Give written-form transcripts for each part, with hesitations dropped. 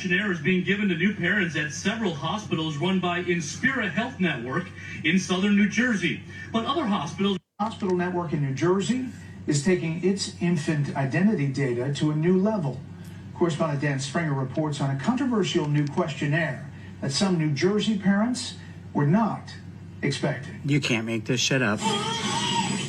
questionnaire is being given to new parents at several hospitals run by Inspira Health Network in southern New Jersey. But other hospitals... Hospital network in New Jersey is taking its infant identity data to a new level. Correspondent Dan Springer reports on a controversial new questionnaire that some New Jersey parents were not expecting. You can't make this shit up.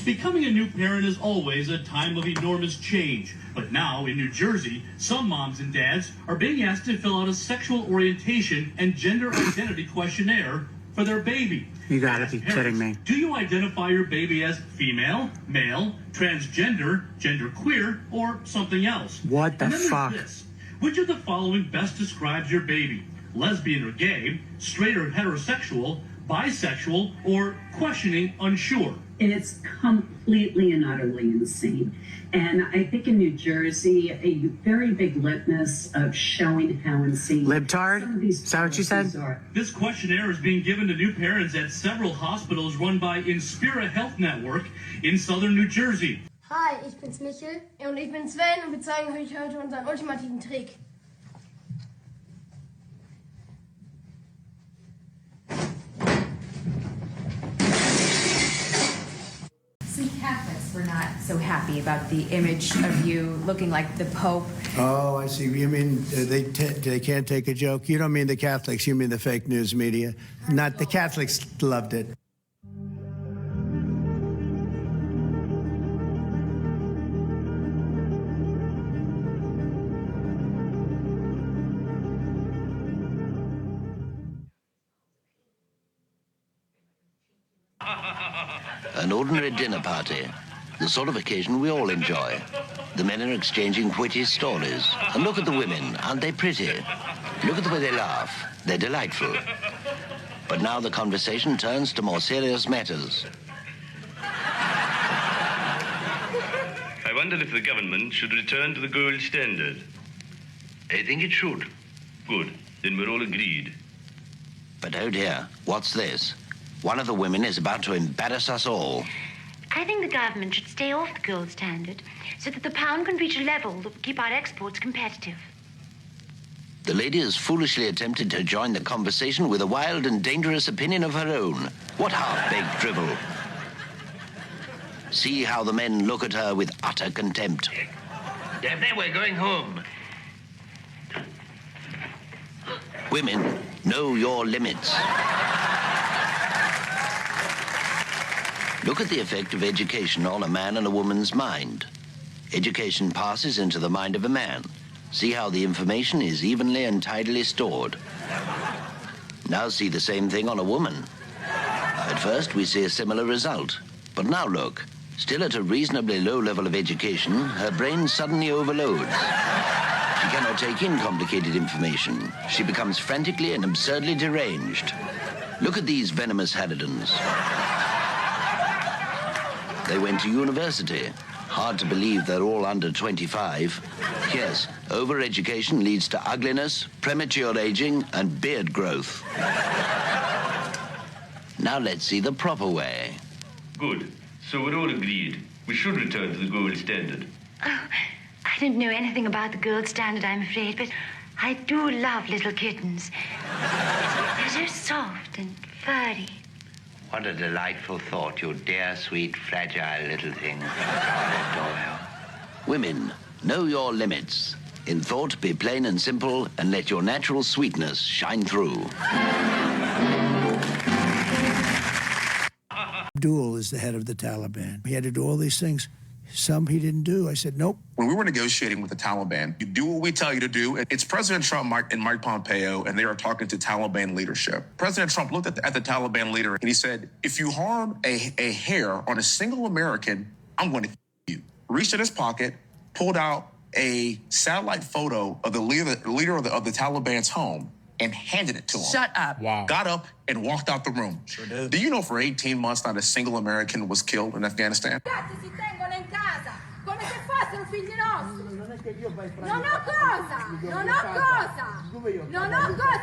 Becoming a new parent is always a time of enormous change. But now, in New Jersey, some moms and dads are being asked to fill out a sexual orientation and gender identity questionnaire for their baby. You gotta be kidding me. Do you identify your baby as female, male, transgender, genderqueer, or something else? What the fuck? This. Which of the following best describes your baby? Lesbian or gay, straight or heterosexual, bisexual, or questioning unsure? It's completely and utterly insane. And I think in New Jersey, a very big litmus of showing how insane libtard? Is that what you said? This questionnaire is being given to new parents at several hospitals run by Inspira Health Network in southern New Jersey. Hi, ich bin's Michel und ich bin Sven und wir zeigen euch heute unseren ultimativen Trick. Some Catholics were not so happy about the image of you looking like the Pope. Oh, I see. You mean they can't take a joke? You don't mean the Catholics, you mean the fake news media. Not the Catholics loved it. An ordinary dinner party, the sort of occasion we all enjoy. The men are exchanging witty stories. And look at the women, aren't they pretty? Look at the way they laugh. They're delightful. But now the conversation turns to more serious matters. I wonder if the government should return to the gold standard. I think it should. Good. Then we're all agreed. But oh dear, what's this? One of the women is about to embarrass us all. I think the government should stay off the gold standard so that the pound can reach a level that will keep our exports competitive. The lady has foolishly attempted to join the conversation with a wild and dangerous opinion of her own. What half-baked drivel. See how the men look at her with utter contempt. Daphne, we're going home. Women, know your limits. Look at the effect of education on a man and a woman's mind. Education passes into the mind of a man. See how the information is evenly and tidily stored. Now see the same thing on a woman. At first we see a similar result. But now look, still at a reasonably low level of education, her brain suddenly overloads. She cannot take in complicated information. She becomes frantically and absurdly deranged. Look at these venomous harridans. They went to university. Hard to believe they're all under 25. Yes, overeducation leads to ugliness, premature aging, and beard growth. Now let's see the proper way. Good. So we're all agreed. We should return to the gold standard. Oh, I don't know anything about the gold standard, I'm afraid, but I do love little kittens. They're so soft and furry. What a delightful thought, you dear, sweet, fragile little thing. I adore you. Women, know your limits. In thought, be plain and simple, and let your natural sweetness shine through. Abdul is the head of the Taliban. He had to do all these things. Some he didn't do. I said, nope. When we were negotiating with the Taliban, you do what we tell you to do. It's President Trump and Mike Pompeo, and they are talking to Taliban leadership. President Trump looked at the Taliban leader, and he said, if you harm a hair on a single American, I'm going to kill you. Reached in his pocket, pulled out a satellite photo of the leader of the Taliban's home, and handed it to him. Shut up. Wow. Got up and walked out the room. Sure did. Do you know for 18 months not a single American was killed in Afghanistan? Si tengono in casa come se fossero figli nostri. Non ho cosa,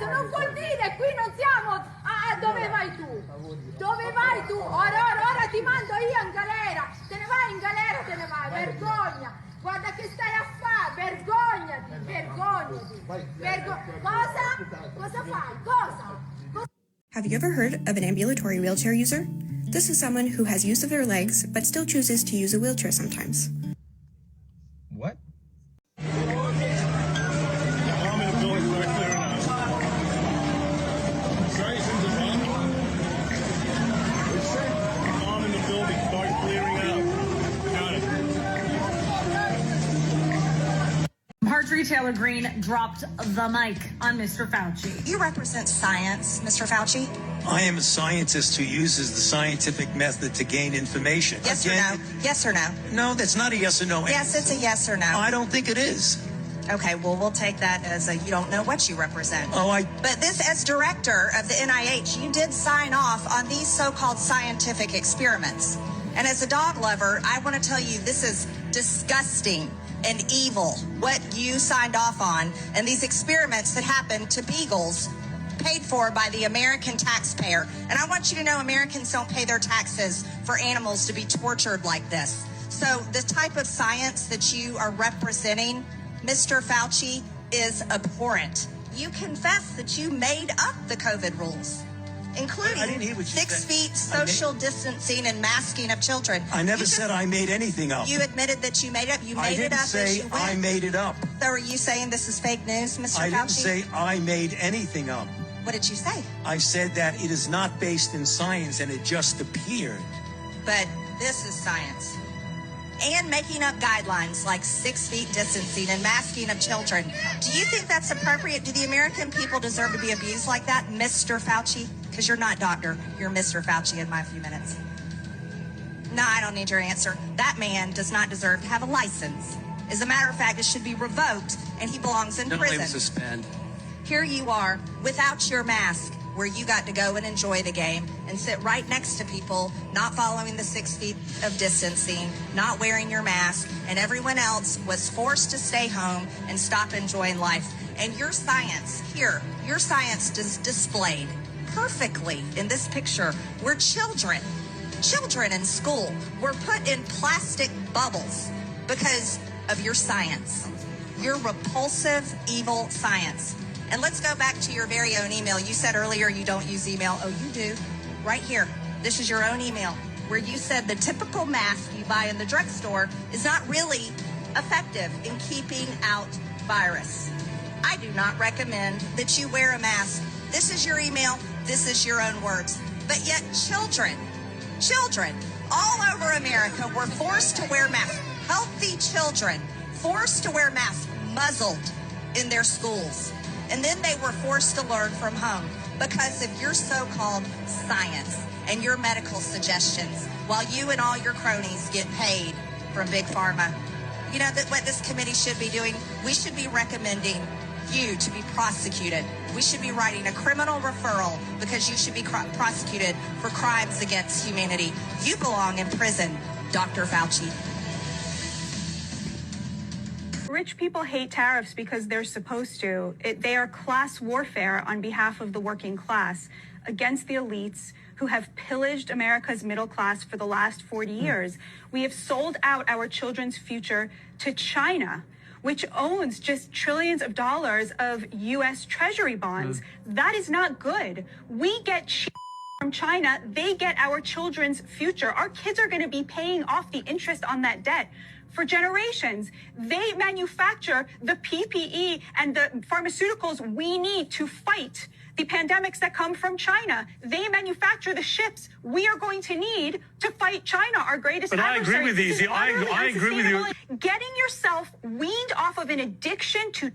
non vuol dire qui non siamo dove vai tu? Dove vai tu? Ora ti mando io in galera. Te ne vai, vergogna. Guarda che stai a fare, vergognati, vergogna. Cosa? Cosa fai? Cosa? Have you ever heard of an ambulatory wheelchair user? This is someone who has use of their legs but still chooses to use a wheelchair sometimes. What? Marjorie Taylor Greene dropped the mic on Mr. Fauci. You represent science, Mr. Fauci. I am a scientist who uses the scientific method to gain information. Yes or no? Yes or no? No, that's not a yes or no answer. Yes, it's a yes or no. I don't think it is. Okay, well, we'll take that as a you don't know what you represent. Oh, But this, as director of the NIH, you did sign off on these so-called scientific experiments. And as a dog lover, I want to tell you this is disgusting and evil, what you signed off on, and these experiments that happened to beagles paid for by the American taxpayer. And I want you to know Americans don't pay their taxes for animals to be tortured like this. So the type of science that you are representing, Mr. Fauci, is abhorrent. You confess that you made up the COVID rules, including I didn't hear what you 6 said. feet social distancing and masking of children. I never said I made anything up. You admitted that you made it up. You I made it didn't up as say you went. I made it up. So are you saying this is fake news, Mr. I Fauci? didn't say I made anything up. What did you say? I said that it is not based in science and it just appeared. But this is science. And making up guidelines like 6 feet distancing and masking of children. Do you think that's appropriate? Do the American people deserve to be abused like that, Mr. Fauci? Because you're not doctor. You're Mr. Fauci in my few minutes. No, I don't need your answer. That man does not deserve to have a license. As a matter of fact, it should be revoked and he belongs in prison. Suspend. Here you are without your mask, where you got to go and enjoy the game and sit right next to people not following the 6 feet of distancing, not wearing your mask, and everyone else was forced to stay home and stop enjoying life. And your science here, your science is displayed perfectly in this picture where children in school were put in plastic bubbles because of your science, your repulsive, evil science. And let's go back to your very own email. You said earlier you don't use email. Oh, you do. Right here. This is your own email where you said the typical mask you buy in the drugstore is not really effective in keeping out virus. I do not recommend that you wear a mask. This is your email. This is your own words. But yet children all over America were forced to wear masks. Healthy children forced to wear masks, muzzled in their schools. And then they were forced to learn from home because of your so-called science and your medical suggestions, while you and all your cronies get paid from Big Pharma. You know that what this committee should be doing? We should be recommending you to be prosecuted. We should be writing a criminal referral because you should be prosecuted for crimes against humanity. You belong in prison, Dr. Fauci. Rich people hate tariffs because they're supposed to. They are class warfare on behalf of the working class against the elites who have pillaged America's middle class for the last 40 years. We have sold out our children's future to China, which owns just trillions of dollars of U.S. Treasury bonds. That is not good. We get from China, they get our children's future. Our kids are going to be paying off the interest on that debt for generations. They manufacture the PPE and the pharmaceuticals we need to fight the pandemics that come from China. They manufacture the ships we are going to need to fight China, our greatest adversary. I agree with you. I agree with you. Getting yourself weaned off of an addiction to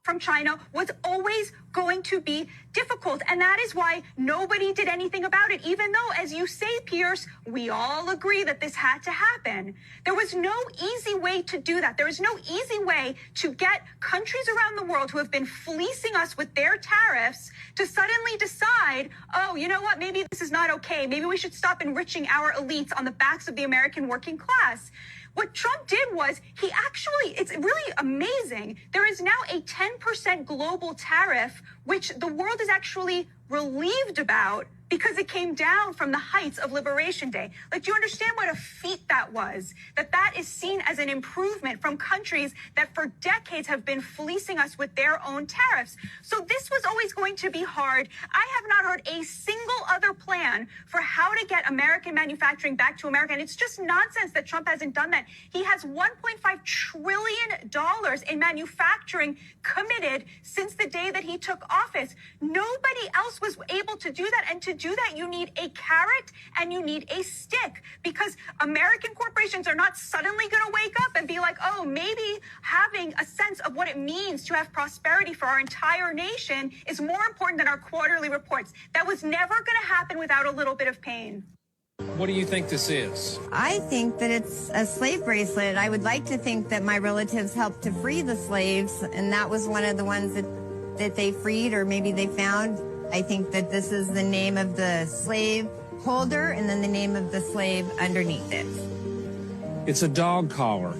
from China was always going to be difficult. And that is why nobody did anything about it, even though, as you say, Pierce, we all agree that this had to happen. There was no easy way to do that. There is no easy way to get countries around the world who have been fleecing us with their tariffs to suddenly decide, oh, you know what, maybe this is not okay. Maybe we should stop enriching our elites on the backs of the American working class. What Trump did was he actually, it's really amazing. There is now a 10% global tariff, which the world is actually relieved about because it came down from the heights of Liberation Day. Like, do you understand what a feat that was? That is seen as an improvement from countries that for decades have been fleecing us with their own tariffs. So this was always going to be hard. I have not heard a single other plan for how to get American manufacturing back to America. And it's just nonsense that Trump hasn't done that. He has $1.5 trillion in manufacturing committed since the day that he took office. Nobody else was able to do that. And to do that, you need a carrot and you need a stick, because American corporations are not suddenly going to wake up and be like, oh, maybe having a sense of what it means to have prosperity for our entire nation is more important than our quarterly reports. That was never going to happen without a little bit of pain. What do you think this is? I think that it's a slave bracelet. I would like to think that my relatives helped to free the slaves, and that was one of the ones that they freed, or maybe they found. I think that this is the name of the slave holder and then the name of the slave underneath it. It's a dog collar.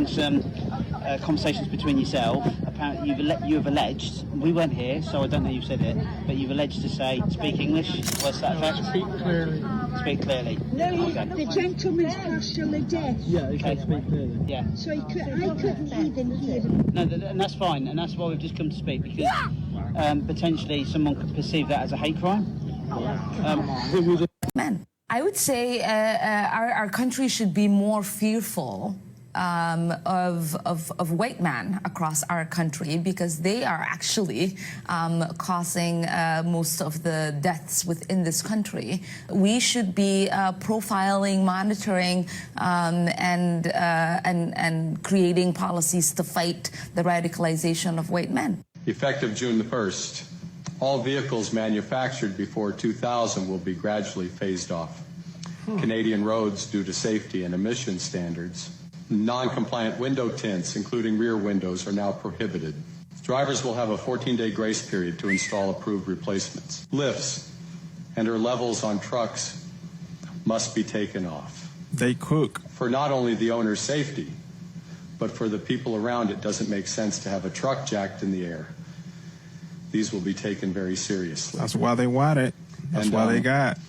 Some conversations between yourself. Apparently, you've alleged. We weren't here, so I don't know you said it, but you've alleged to say, "Speak English." What's that effect? Speak clearly. Speak clearly. No, okay. The gentleman's partially deaf. Yeah, he can't speak clearly. Yeah. So I couldn't even hear him. No, and that's fine, and that's why we've just come to speak, because potentially someone could perceive that as a hate crime. Men, I would say our country should be more fearful of white men across our country, because they are actually causing most of the deaths within this country. We should be profiling, monitoring, and creating policies to fight the radicalization of white men. Effective June the 1st, all vehicles manufactured before 2000 will be gradually phased off. Canadian roads, due to safety and emission standards, non-compliant window tints, including rear windows, are now prohibited. Drivers will have a 14-day grace period to install approved replacements. Lifts and or levels on trucks must be taken off. They cook. For not only the owner's safety, but for the people around, it doesn't make sense to have a truck jacked in the air. These will be taken very seriously. That's why they want it. That's why they got.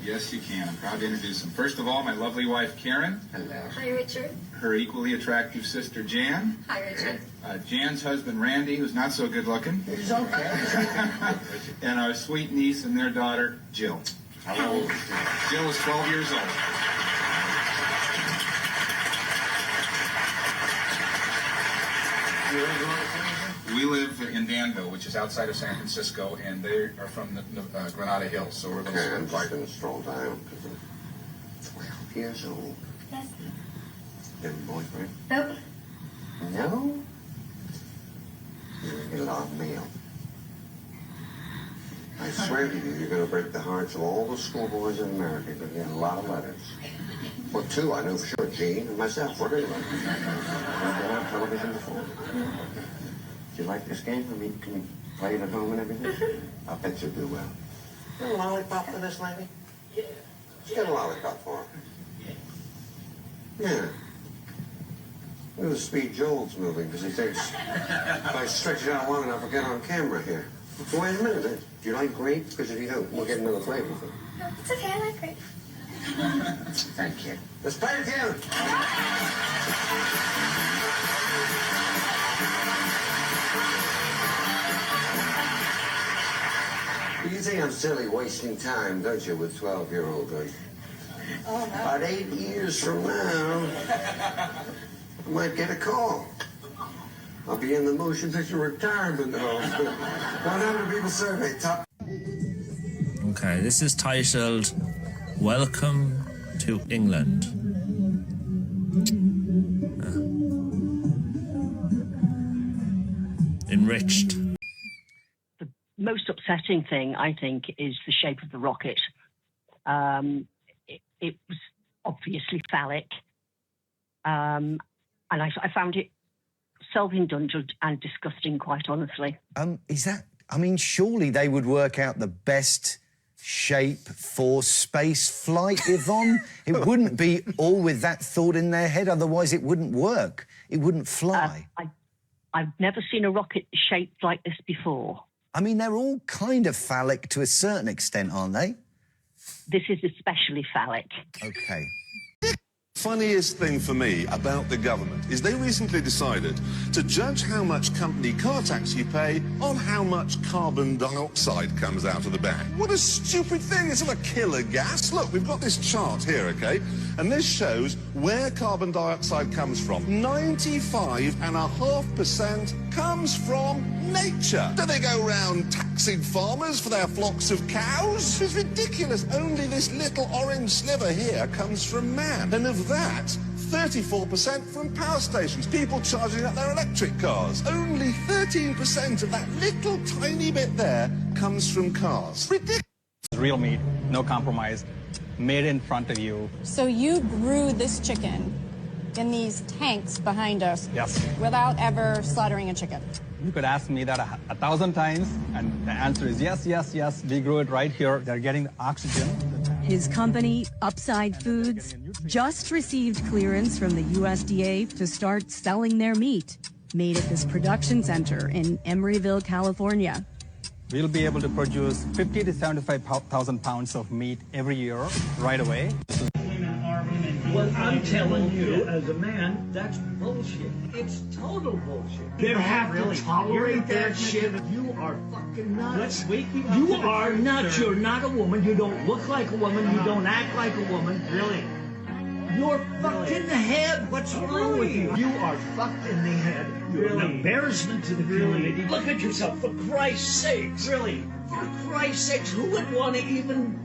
Yes, you can. I'm proud to introduce them. First of all, my lovely wife, Karen. Hello. Hi, Richard. Her equally attractive sister, Jan. Hi, Richard. Jan's husband, Randy, who's not so good looking. He's okay. And our sweet niece and their daughter, Jill. How old is Jill? Jill is 12 years old. We live in Danville, which is outside of San Francisco, and they are from the Granada Hills, so we're a little I'm just going to stroll down because I'm 12 years old. Yes. You have a boyfriend? Nope. No? You're going to get a lot of mail. I swear to you, you're going to break the hearts of all the schoolboys in America. You're going to get a lot of letters. Well, two, I know for sure. Gene and myself. We're going to write. I've been on television before. Do you like this game? I mean, can you play it at home and everything? I bet you'll do well. You got a lollipop for this lady? Yeah. Let's get a lollipop for her. Yeah. Look at the speed Joel's moving, because he thinks if I stretch it out long enough, I'll get on camera here. So wait a minute. Do you like grape? Because if you don't, we'll get another flavor for it. No, it's okay. I like grape. Thank you. Let's play the tune. You think I'm silly wasting time, don't you, with 12-year-old girls? Oh, no. About 8 years from now, I might get a call. I'll be in the motion picture retirement home. 100 people surveyed. Top. Okay, this is titled Welcome to England. In enriched. The most upsetting thing, I think, is the shape of the rocket. It was obviously phallic. And I found it self-indulgent and disgusting, quite honestly. Is that... I mean, surely they would work out the best shape for space flight, Yvonne? It wouldn't be all with that thought in their head, otherwise it wouldn't work. It wouldn't fly. I've never seen a rocket shaped like this before. I mean, they're all kind of phallic to a certain extent, aren't they? This is especially phallic. OK. Funniest thing for me about the government is they recently decided to judge how much company car tax you pay on how much carbon dioxide comes out of the bag. What a stupid thing. It's not a killer gas. Look, we've got this chart here, OK? And this shows where carbon dioxide comes from. 95.5% comes from nature. Do they go around taxing farmers for their flocks of cows? It's ridiculous. Only this little orange sliver here comes from man. And of that, 34% from power stations, people charging up their electric cars. Only 13% of that little tiny bit there comes from cars. Ridiculous. Real meat, no compromise, made in front of you. So you grew this chicken in these tanks behind us? Yes. Without ever slaughtering a chicken? You could ask me that 1,000 times, and the answer is yes, yes, yes. We grew it right here. They're getting the oxygen. His company, Upside Foods, just received clearance from the USDA to start selling their meat, made at this production center in Emeryville, California. We'll be able to produce 50 to 75,000 pounds of meat every year, right away. Well, I'm telling you, as a man, that's bullshit. It's total bullshit. They have to tolerate that shit. You are fucking nuts. You are nuts. You're not a woman. You don't look like a woman. You don't act like a woman. Really? You're fucked in the head. What's wrong with you? You are fucked in the head. You're an embarrassment to the community. Look at yourself, for Christ's sakes. Really? For Christ's sakes, who would want to even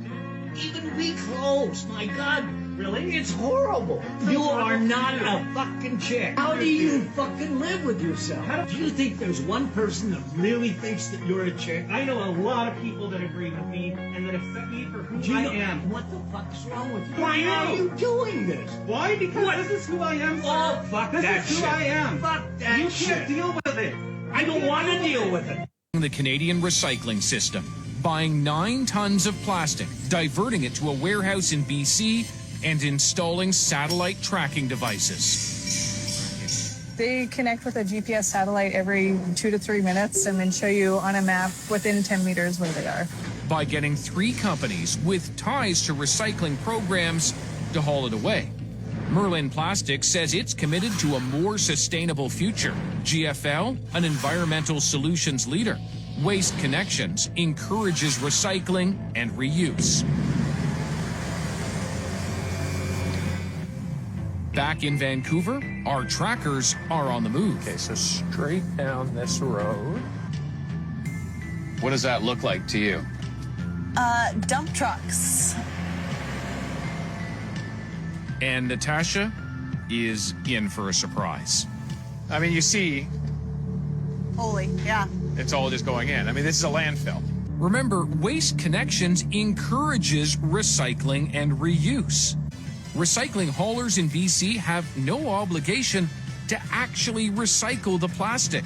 be close? My God. Really? It's horrible. You are not a fucking chick. How do you fucking live with yourself? Do you think there's one person that really thinks that you're a chick? I know a lot of people that agree with me and that accept me for who I am. What the fuck's wrong with you? Why are you doing this? Why? Because this is who I am, sir. Oh, fuck that shit. This is who I am. Fuck that shit. You can't deal with it. I don't want to deal with it. The Canadian recycling system, buying 9 tons of plastic, diverting it to a warehouse in BC, and installing satellite tracking devices. They connect with a GPS satellite every 2 to 3 minutes and then show you on a map within 10 meters where they are. By getting 3 companies with ties to recycling programs to haul it away. Merlin Plastics says it's committed to a more sustainable future. GFL, an environmental solutions leader. Waste Connections encourages recycling and reuse. Back in Vancouver, our trackers are on the move. Okay, so straight down this road. What does that look like to you? Dump trucks. And Natasha is in for a surprise. I mean, you see, Holy, yeah. it's all just going in. I mean, this is a landfill. Remember, Waste Connections encourages recycling and reuse. Recycling haulers in BC have no obligation to actually recycle the plastic.